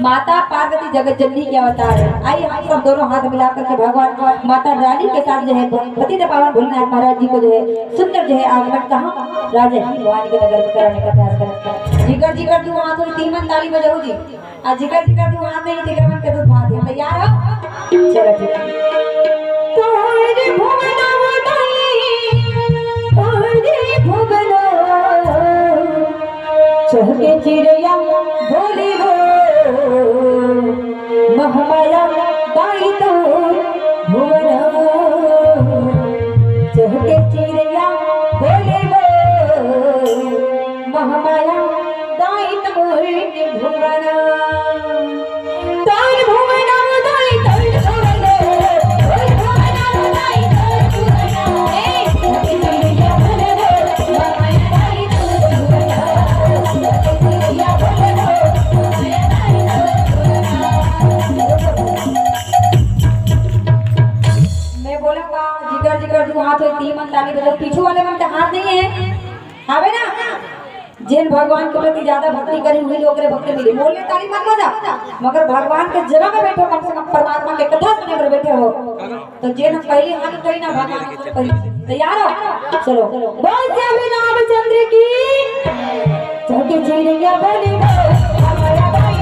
माता पार्वती जगत जननी के अवतार है। आइए हम सब दोनों हाथ मिलाकर के भगवान माता रानी के साथ जो है पति देव पावन भोलेनाथ महाराज जी को जो है सुंदर जो है आगमन कहाँ राजा ही भवानी के नगर में कराने का प्रयास करते। जिगर जिगर तू वहाँ थोड़ी तीमन ताली बजाओ जी। आज जिगर जिगर तू वहाँ नहीं जिगर मन के तो भाग है। तैयार हो? चलो ठीक है। तोरे भुवना चहके चिड़िया बोली हो महामाया गाई तो भुवना चहके चिड़िया बोली हो महामाया गाई तो भुवना तार भुवना गाई तो भुवना पीछू वाले मन के हाथ नहीं है हावे ना जिन भगवान के प्रति ज्यादा भक्ति करी हुई लोग भक्ति मिली बोलने ताली मत बजा मगर भगवान के जगह में बैठो कम से कम परमात्मा के कथा सुनने पर बैठे हो तो जिन हम पहली हानि करी ना भगवान को पहली तैयार हो चलो बोल जय रामचंद्र की चौके चिड़िया बोले हमारा भाई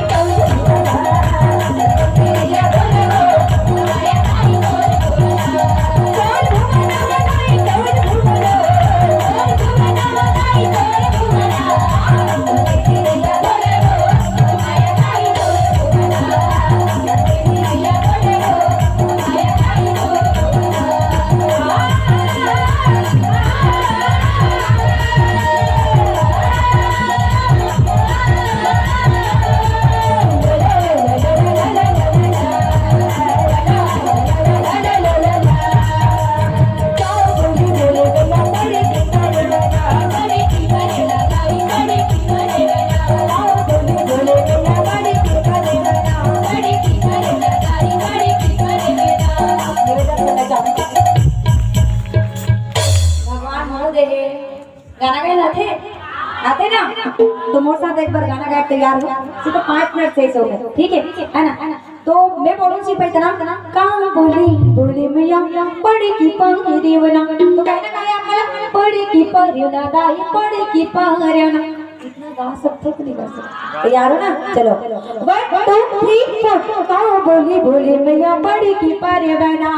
गाना गाए आते ना तो मोर साथ एक बार गाना गाए तैयार हो सिर्फ 5 मिनट से हो गए ठीक है ना तो मैं बोलूं सी भाई तना कहां बोली मैया पड़ी की देवना तो कहना गाए आप मला पड़ी की परियोना दाई पड़ी की परियोना इतना गा सकते तो नहीं गा सकते तैयार हो ना चलो 1 2 3 4 कहां बोली मैया पड़ी की परियोना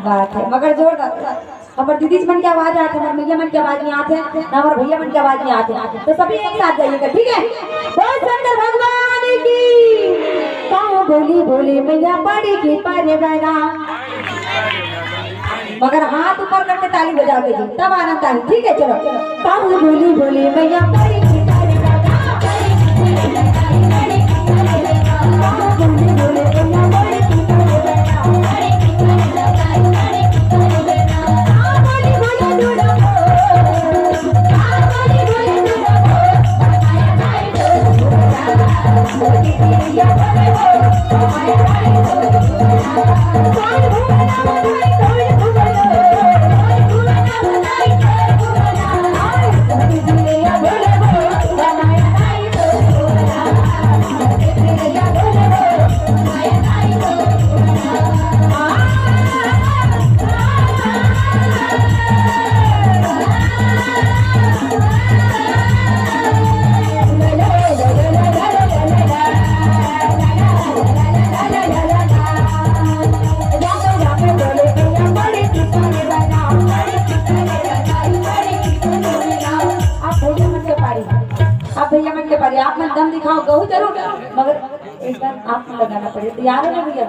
बात है मगर जोरदार हमारे दीदी मन की आवाज आते हैं भैया मन की आवाज नहीं आते ना हमारे भैया मन की आवाज नहीं आते तो सभी एक साथ जाइएगा ठीक है बोल शंकर भगवान की कहां बोली मैया पड़ी की परियोना मगर हाथ ऊपर करके ताली बजा के जी तब आनंद आए ठीक है चलो कहां बोली मैया पड़ी की आप मन दम दिखाओ गहू जरूर मगर एक बार आप लगाना पड़े तैयार हो ना भैया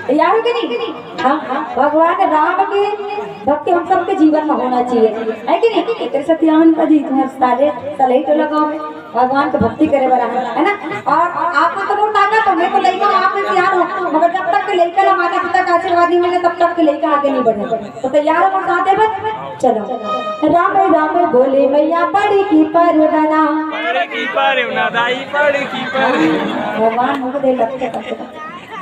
तैयार हो कि नहीं हाँ भगवान राम की भक्ति हम सबके जीवन में होना चाहिए है कि नहीं तेरे सत्यावन का जी साले सलही तो लगाओ भगवान को भक्ति करे वाला है ना और आपको तो बहुत ताकत हो मेरे को लड़का आपने तैयार हो मगर जब तक के लड़का ला माता पिता का आशीर्वाद नहीं मिले तब तक के लड़का आगे नहीं बढ़े तो तैयार हो साथे बस चलो राम बोले मैया पड़ी की परियोना भगवान मुझे दे लगते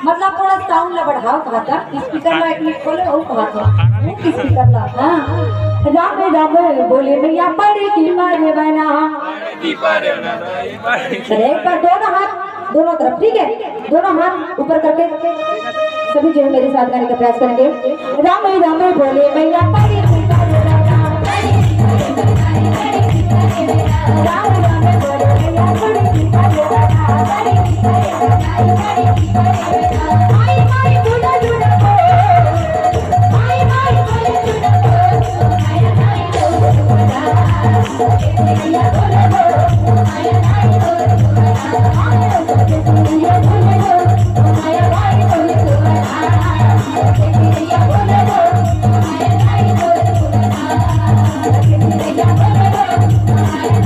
मतलब थोड़ा साउंड ला बढ़ाओ कहा था स्पीकर ला एक मिनट खोले वो कहा था वो स्पीकर ला हाँ राम बोले मैया पड़ी की परियोना चलिए एक बार दोनों हाथ दोनों तरफ, ठीक है, दोनों हाथ ऊपर करके सभी जो है मेरे साथ गाने का प्रयास करेंगे। राम राम बोले मैया तारी राम राम बोले मैया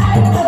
Thank you.